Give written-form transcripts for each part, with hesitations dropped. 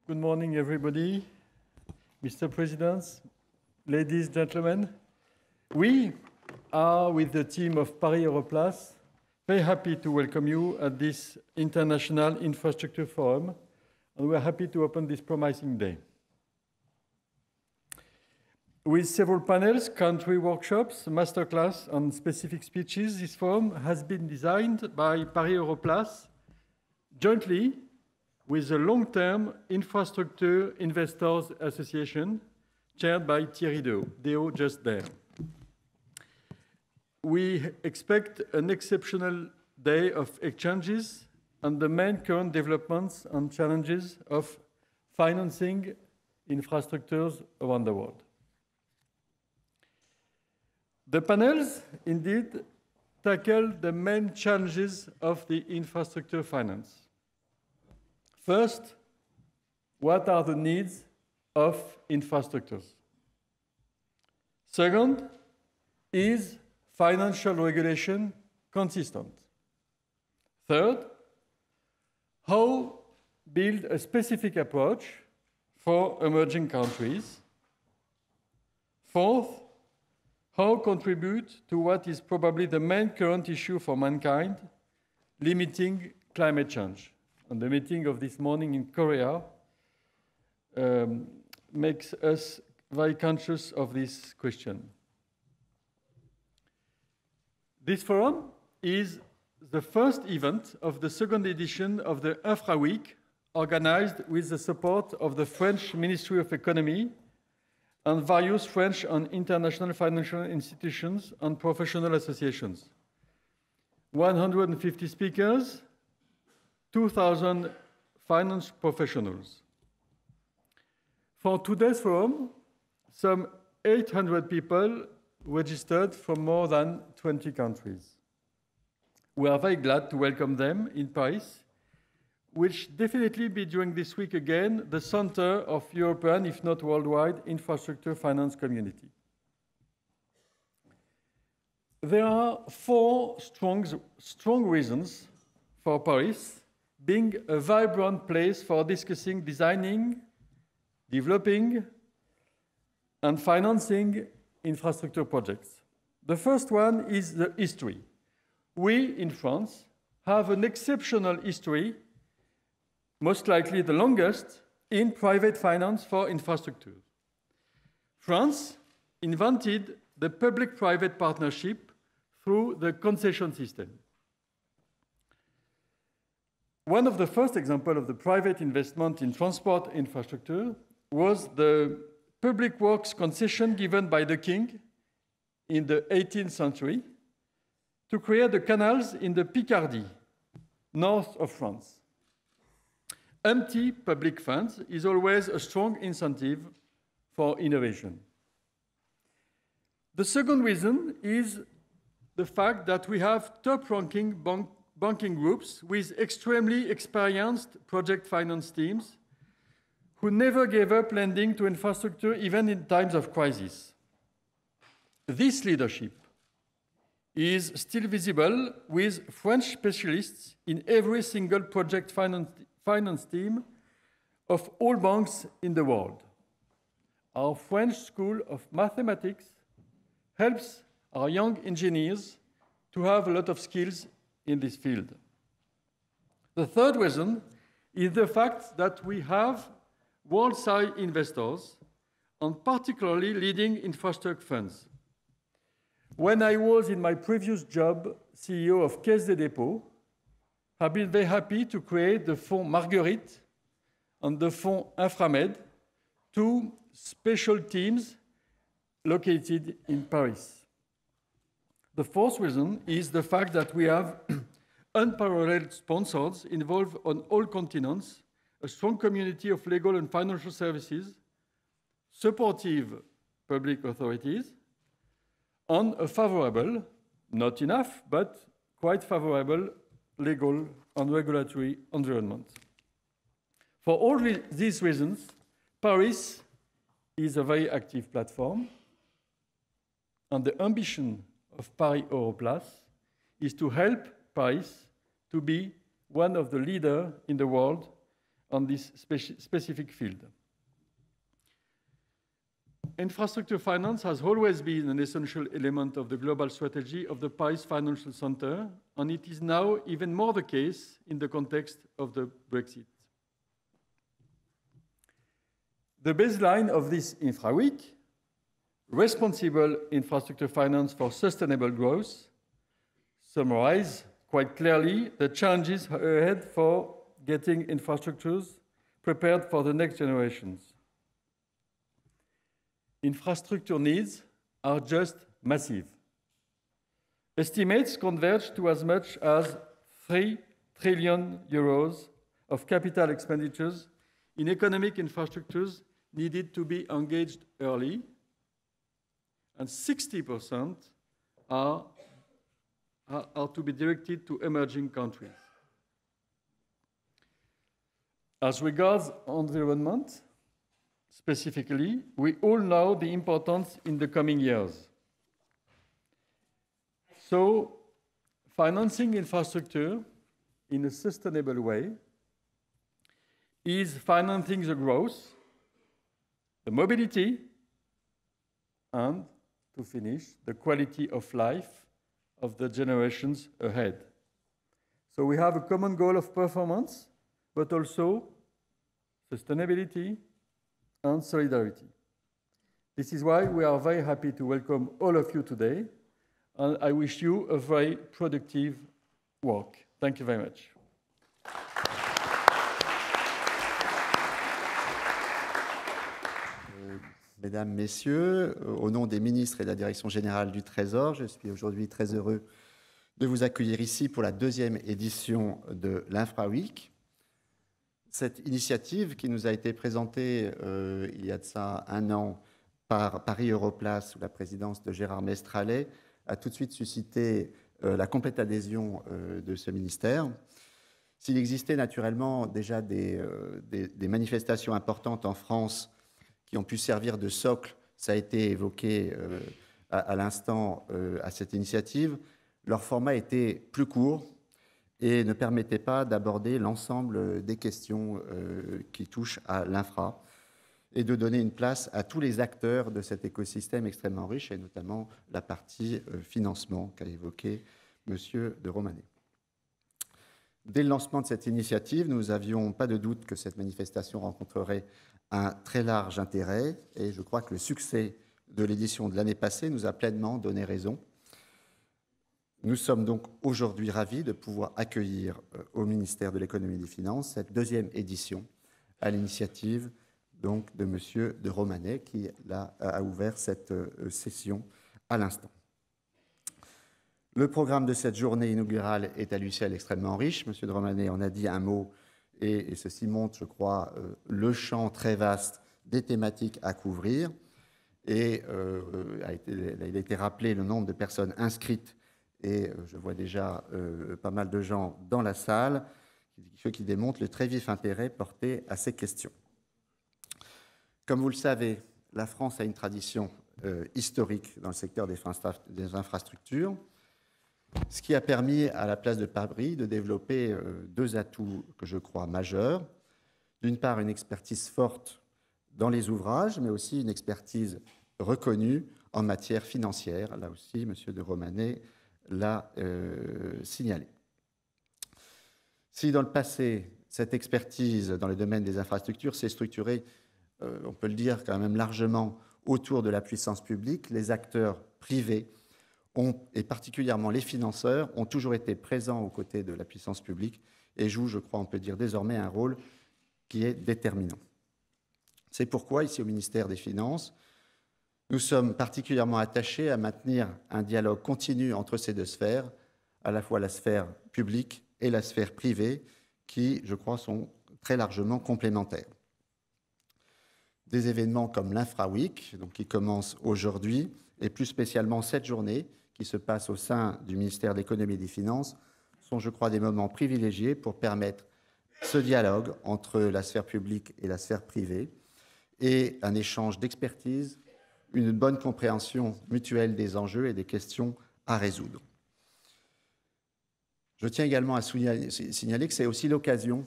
Good morning, everybody. Mr. President, ladies, gentlemen. We are, with the team of Paris Europlace, very happy to welcome you at this International Infrastructure Forum, and we are happy to open this promising day. With several panels, country workshops, masterclass, and specific speeches, this forum has been designed by Paris Europlace jointly with the Long-Term Infrastructure Investors Association, chaired by Thierry Deo, just there. We expect an exceptional day of exchanges on the main current developments and challenges of financing infrastructures around the world. The panels, indeed, tackle the main challenges of the infrastructure finance. First, what are the needs of infrastructures? Second, is financial regulation consistent? Third, how build a specific approach for emerging countries? Fourth, how contribute to what is probably the main current issue for mankind, limiting climate change? And the meeting of this morning in Korea makes us very conscious of this question. This forum is the first event of the second edition of the Infra Week, organized with the support of the French Ministry of Economy and various French and international financial institutions and professional associations. 150 speakers, 2,000 finance professionals. For today's forum, some 800 people registered from more than 20 countries. We are very glad to welcome them in Paris, which definitely be during this week again the center of European, if not worldwide, infrastructure finance community. There are four strong reasons for Paris being a vibrant place for discussing, designing, developing, and financing infrastructure projects. The first one is the history. We, in France, have an exceptional history, most likely the longest, in private finance for infrastructure. France invented the public-private partnership through the concession system. One of the first examples of the private investment in transport infrastructure was the public works concession given by the king in the 18th century to create the canals in the Picardy, north of France. Empty public funds is always a strong incentive for innovation. The second reason is the fact that we have top-ranking banking groups with extremely experienced project finance teams who never gave up lending to infrastructure even in times of crisis. This leadership is still visible with French specialists in every single project finance team of all banks in the world. Our French School of Mathematics helps our young engineers to have a lot of skills in this field. The third reason is the fact that we have world-side investors and particularly leading infrastructure funds. When I was in my previous job, CEO of Caisse des Dépôts, I've been very happy to create the Fonds Marguerite and the Fonds Inframed, two special teams located in Paris. The fourth reason is the fact that we have unparalleled sponsors involved on all continents, a strong community of legal and financial services, supportive public authorities, and a favorable, not enough, but quite favorable legal and regulatory environment. For all these reasons, Paris is a very active platform, and the ambition of Paris Europlace is to help Paris to be one of the leaders in the world on this specific field. Infrastructure finance has always been an essential element of the global strategy of the Paris Financial Center, and it is now even more the case in the context of the Brexit. The baseline of this Infra Week, responsible infrastructure finance for sustainable growth, summarize quite clearly the challenges ahead for getting infrastructures prepared for the next generations. Infrastructure needs are just massive. Estimates converge to as much as 3 trillion euros of capital expenditures in economic infrastructures needed to be engaged early, and 60% are to be directed to emerging countries. As regards environment, specifically, we all know the importance in the coming years. So, financing infrastructure in a sustainable way is financing the growth, the mobility, and, to finish, the quality of life of the generations ahead. So we have a common goal of performance, but also sustainability and solidarity. This is why we are very happy to welcome all of you today, and I wish you a very productive walk. Thank you very much. Mesdames, Messieurs, au nom des ministres et de la Direction générale du Trésor, je suis aujourd'hui très heureux de vous accueillir ici pour la deuxième édition de l'Infra Week. Cette initiative qui nous a été présentée il y a de ça un an par Paris Europlace sous la présidence de Gérard Mestralet a tout de suite suscité la complète adhésion de ce ministère. S'il existait naturellement déjà des manifestations importantes en France qui ont pu servir de socle, ça a été évoqué à l'instant à cette initiative, leur format était plus court et ne permettait pas d'aborder l'ensemble des questions qui touchent à l'infra et de donner une place à tous les acteurs de cet écosystème extrêmement riche et notamment la partie financement qu'a évoqué M. de Romanet. Dès le lancement de cette initiative, nous n'avions pas de doute que cette manifestation rencontrerait un très large intérêt et je crois que le succès de l'édition de l'année passée nous a pleinement donné raison. Nous sommes donc aujourd'hui ravis de pouvoir accueillir au ministère de l'Économie et des Finances cette deuxième édition à l'initiative donc de M. de Romanet qui a ouvert cette session à l'instant. Le programme de cette journée inaugurale est à lui seul extrêmement riche. M. de Romanet en a dit un mot et ceci montre, je crois, le champ très vaste des thématiques à couvrir. Et il a été rappelé le nombre de personnes inscrites et je vois déjà pas mal de gens dans la salle, ce qui démontre le très vif intérêt porté à ces questions. Comme vous le savez, la France a une tradition historique dans le secteur des infrastructures, ce qui a permis à la place de Paris de développer deux atouts que je crois majeurs. D'une part, une expertise forte dans les ouvrages, mais aussi une expertise reconnue en matière financière. Là aussi, M. de Romanet l'a signalé. Si dans le passé, cette expertise dans le domaine des infrastructures s'est structurée, on peut le dire quand même largement, autour de la puissance publique, les acteurs privés et particulièrement les financeurs ont toujours été présents aux côtés de la puissance publique et jouent, je crois, on peut dire désormais un rôle qui est déterminant. C'est pourquoi, ici au ministère des Finances, nous sommes particulièrement attachés à maintenir un dialogue continu entre ces deux sphères, à la fois la sphère publique et la sphère privée, qui, je crois, sont très largement complémentaires. Des événements comme l'Infra Week, donc qui commence aujourd'hui, et plus spécialement cette journée, qui se passe au sein du ministère de l'Économie et des Finances, sont, je crois, des moments privilégiés pour permettre ce dialogue entre la sphère publique et la sphère privée et un échange d'expertise, une bonne compréhension mutuelle des enjeux et des questions à résoudre. Je tiens également à signaler que c'est aussi l'occasion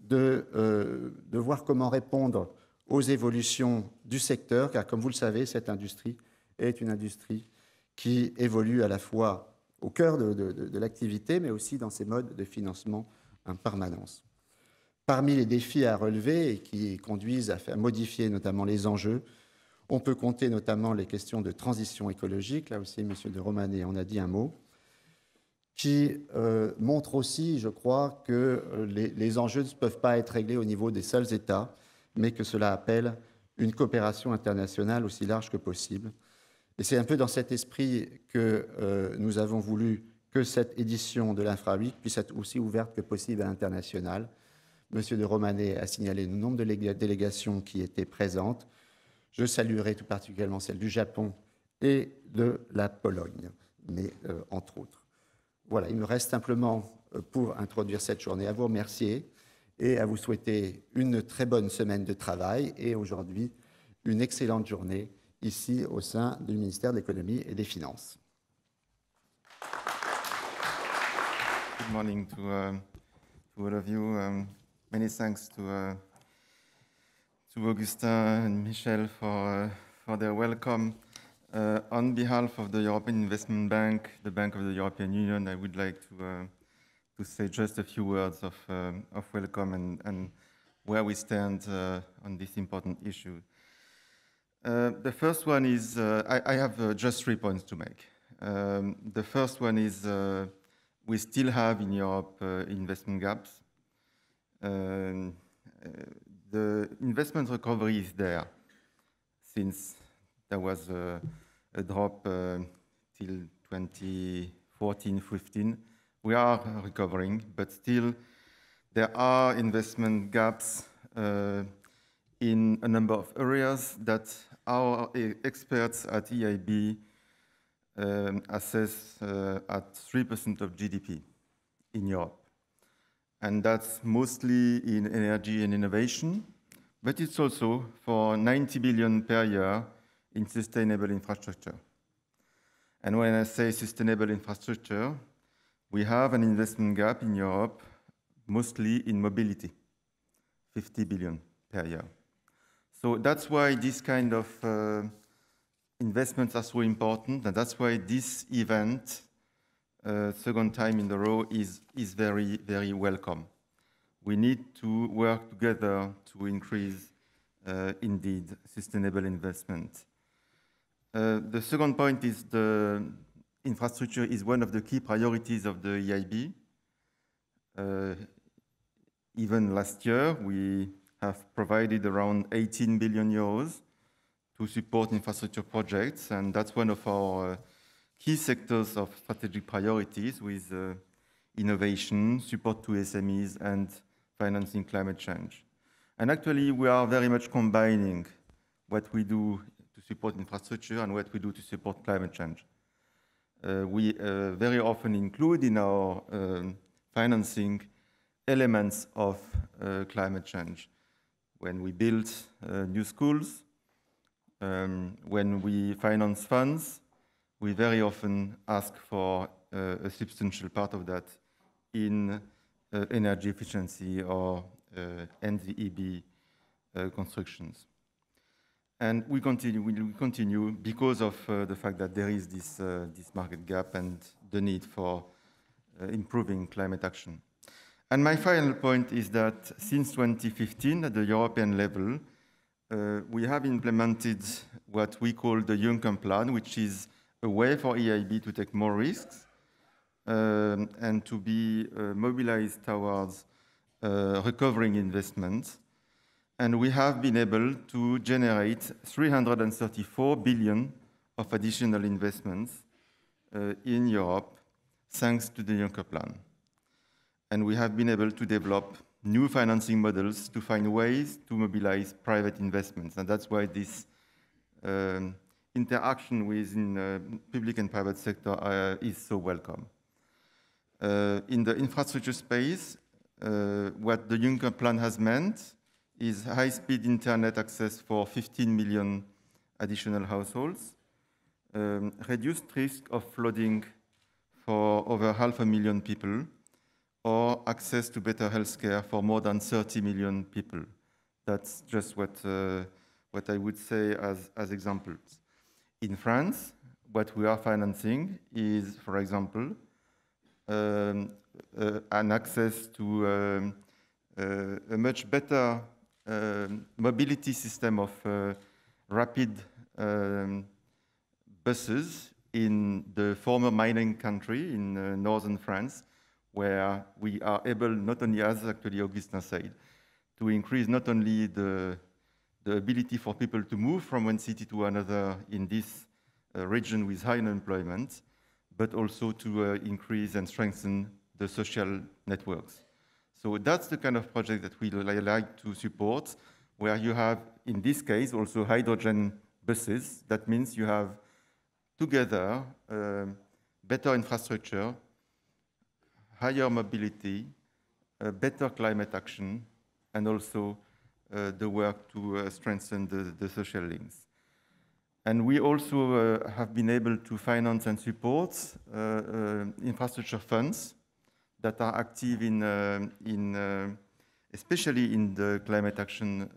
de voir comment répondre aux évolutions du secteur, car comme vous le savez, cette industrie est une industrie qui évolue à la fois au cœur de l'activité, mais aussi dans ses modes de financement en permanence. Parmi les défis à relever et qui conduisent à faire modifier notamment les enjeux, on peut compter notamment les questions de transition écologique, là aussi M. de Romanet en a dit un mot, qui montre aussi, je crois, que les enjeux ne peuvent pas être réglés au niveau des seuls États, mais que cela appelle une coopération internationale aussi large que possible. Et c'est un peu dans cet esprit que nous avons voulu que cette édition de l'Infra-Week puisse être aussi ouverte que possible à l'international. Monsieur de Romanet a signalé le nombre de délégations qui étaient présentes. Je saluerai tout particulièrement celle du Japon et de la Pologne, mais entre autres. Voilà, il me reste simplement, pour introduire cette journée, à vous remercier et à vous souhaiter une très bonne semaine de travail et aujourd'hui une excellente journée ici au sein du ministère de l'Économie et des Finances. Good morning to all of you. Many thanks to Augustin and Michel for their welcome. On behalf of the European Investment Bank, the Bank of the European Union, I would like to say just a few words of welcome and where we stand on this important issue. The first one is, I have just 3 points to make. The first one is we still have in Europe investment gaps. The investment recovery is there since there was a drop till 2014-15. We are recovering, but still there are investment gaps in a number of areas that our experts at EIB assess at 3% of GDP in Europe. And that's mostly in energy and innovation, but it's also for 90 billion per year in sustainable infrastructure. And when I say sustainable infrastructure, we have an investment gap in Europe, mostly in mobility, 50 billion per year. So that's why this kind of investments are so important, and that's why this event, second time in the row, is very, very welcome. We need to work together to increase, indeed, sustainable investment. The second point is the infrastructure is one of the key priorities of the EIB. Even last year, we have provided around 18 billion euros to support infrastructure projects, and that's one of our key sectors of strategic priorities with innovation, support to SMEs, and financing climate change. And actually, we are very much combining what we do to support infrastructure and what we do to support climate change. We very often include in our financing elements of climate change. When we build new schools, when we finance funds, we very often ask for a substantial part of that in energy efficiency or NZEB constructions. And we continue because of the fact that there is this market gap and the need for improving climate action. And my final point is that since 2015, at the European level, we have implemented what we call the Juncker Plan, which is a way for EIB to take more risks and to be mobilized towards recovering investments. And we have been able to generate 334 billion of additional investments in Europe, thanks to the Juncker Plan. And we have been able to develop new financing models to find ways to mobilize private investments. And that's why this interaction within public and private sector is so welcome. In the infrastructure space, what the Juncker Plan has meant is high-speed internet access for 15 million additional households, reduced risk of flooding for over 500,000 people, or access to better healthcare for more than 30 million people. That's just what I would say as examples. In France, what we are financing is, for example, an access to a much better mobility system of rapid buses in the former mining country in northern France, where we are able, not only, as actually Augustin said, to increase not only the ability for people to move from one city to another in this region with high unemployment, but also to increase and strengthen the social networks. So that's the kind of project that we like to support, where you have, in this case, also hydrogen buses. That means you have together better infrastructure, higher mobility, better climate action, and also the work to strengthen the social links. And we also have been able to finance and support infrastructure funds that are active especially in the climate action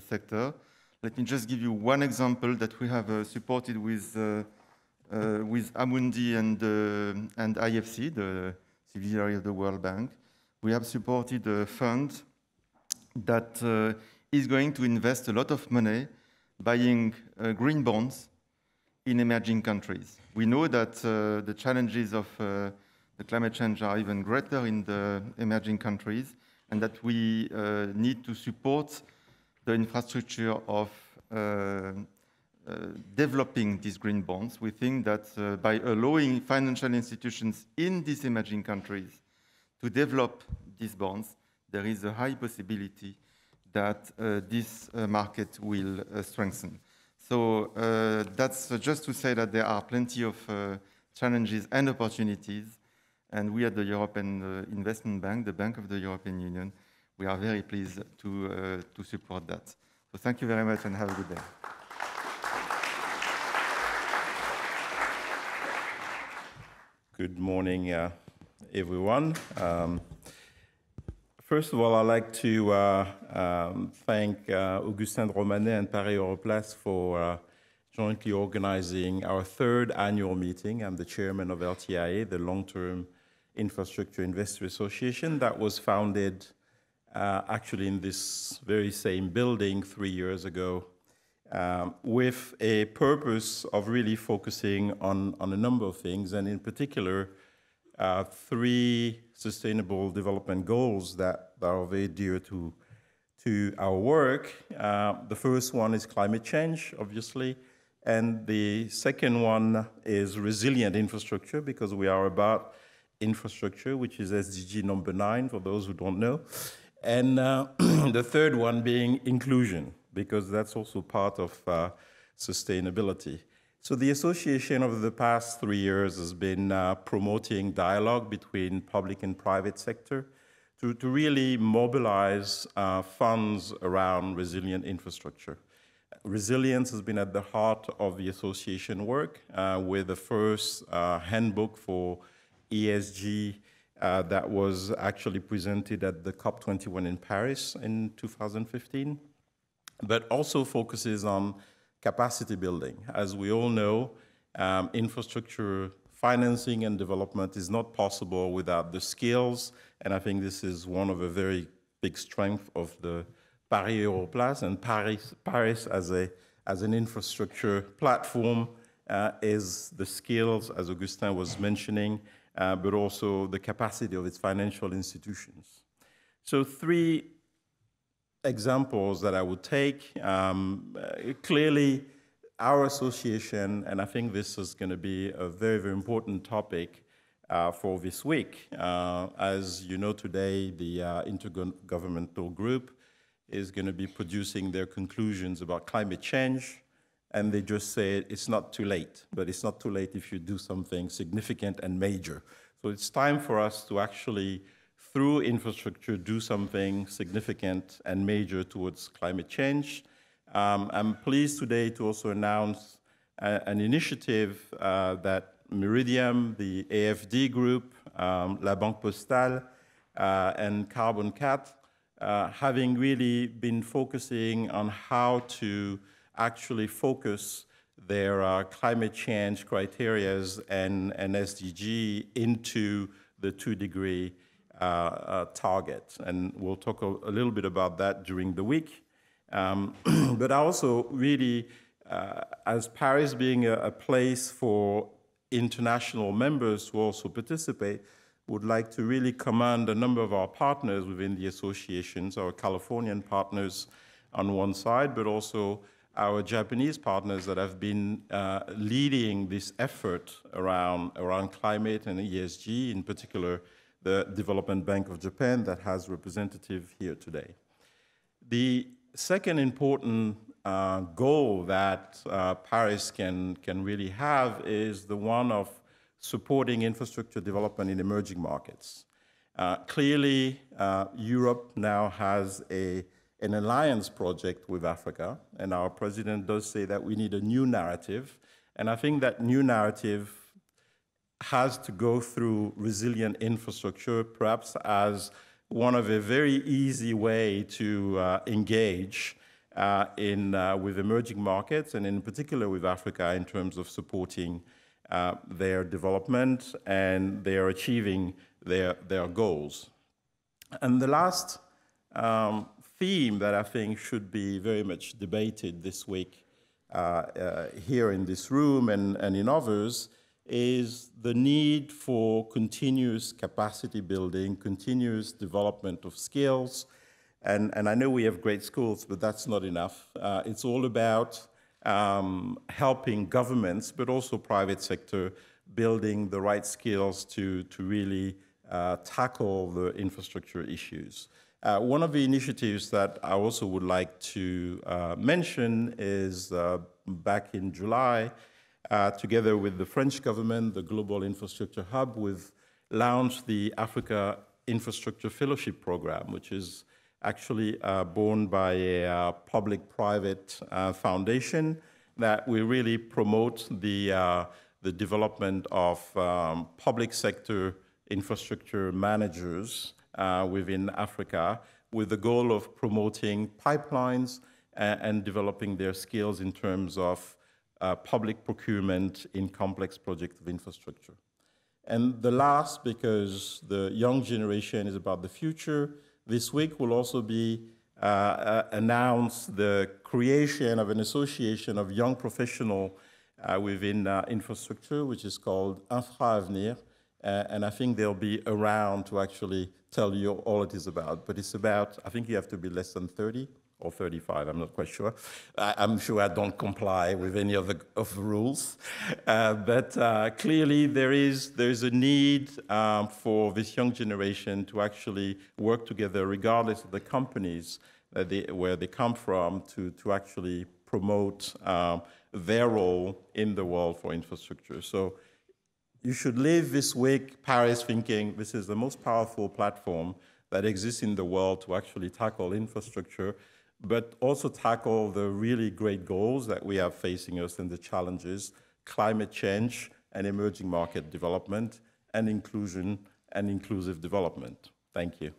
sector. Let me just give you one example that we have supported with Amundi and IFC, the subsidiary of the World Bank. We have supported a fund that is going to invest a lot of money buying green bonds in emerging countries. We know that the challenges of the climate change are even greater in the emerging countries, and that we need to support the infrastructure of developing these green bonds. We think that by allowing financial institutions in these emerging countries to develop these bonds, there is a high possibility that this market will strengthen. So that's just to say that there are plenty of challenges and opportunities, and we at the European Investment Bank, the Bank of the European Union, we are very pleased to support that. So thank you very much and have a good day. Good morning, everyone. First of all, I'd like to thank Augustin Romanet and Paris Europlace for jointly organizing our third annual meeting. I'm the chairman of LTIA, the Long-Term Infrastructure Investor Association, that was founded actually in this very same building 3 years ago, with a purpose of really focusing on a number of things, and in particular, 3 sustainable development goals that are very dear to our work. The first one is climate change, obviously, and the second one is resilient infrastructure, because we are about infrastructure, which is SDG number 9, for those who don't know. And the third one being inclusion, because that's also part of sustainability. So the association over the past 3 years has been promoting dialogue between public and private sector to really mobilize funds around resilient infrastructure. Resilience has been at the heart of the association work with the first handbook for ESG that was actually presented at the COP21 in Paris in 2015, but also focuses on capacity building. As we all know, infrastructure financing and development is not possible without the skills, and I think this is one of the very big strengths of the Paris Europlace, and Paris as an infrastructure platform is the skills, as Augustin was mentioning, but also the capacity of its financial institutions. So 3 examples that I would take. Clearly, our association, and I think this is going to be a very, very important topic for this week. As you know, today, the Intergovernmental Group is going to be producing their conclusions about climate change, and they just say it's not too late, but it's not too late if you do something significant and major. So it's time for us to actually, through infrastructure, do something significant and major towards climate change. I'm pleased today to also announce an initiative that Meridiam, the AFD Group, La Banque Postale, and Carbon Cat, having really been focusing on how to actually focus their climate change criteria and SDG into the 2-degree target. And we'll talk a little bit about that during the week. But also really, as Paris being a place for international members who also participate, would like to really commend a number of our partners within the associations, our Californian partners on one side, but also our Japanese partners that have been leading this effort around climate and ESG, in particular the Development Bank of Japan that has representative here today. The second important goal that Paris can really have is the one of supporting infrastructure development in emerging markets. Clearly, Europe now has an alliance project with Africa, and our president does say that we need a new narrative, and I think that new narrative has to go through resilient infrastructure, perhaps as one of a very easy way to engage with emerging markets, and in particular with Africa in terms of supporting their development and their achieving their goals. And the last theme that I think should be very much debated this week here in this room and in others is the need for continuous capacity building, continuous development of skills. And I know we have great schools, but that's not enough. It's all about helping governments, but also private sector, building the right skills to really tackle the infrastructure issues. One of the initiatives that I also would like to mention is back in July, together with the French government, the Global Infrastructure Hub, we've launched the Africa Infrastructure Fellowship Program, which is actually borne by a public-private foundation that will really promote the development of public sector infrastructure managers within Africa, with the goal of promoting pipelines and developing their skills in terms of public procurement in complex projects of infrastructure. And the last, because the young generation is about the future, this week will also be announced the creation of an association of young professionals within infrastructure, which is called Infra Avenir. And I think they'll be around to actually tell you all it is about. But it's about, I think you have to be less than 30 or 35, I'm not quite sure. I'm sure I don't comply with any of the rules. But clearly there's a need for this young generation to actually work together, regardless of the companies where they come from, to actually promote their role in the world for infrastructure. So you should leave this week, Paris, thinking this is the most powerful platform that exists in the world to actually tackle infrastructure, but also tackle the really great goals that we have facing us and the challenges: climate change and emerging market development and inclusion and inclusive development. Thank you.